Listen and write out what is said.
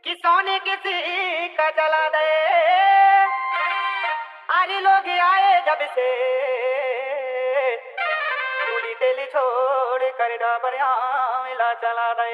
कि सोने किसी का जला दे। अरे लोग आए जब से पूरी तेली छोड़ कर डाबर मिला चला दे।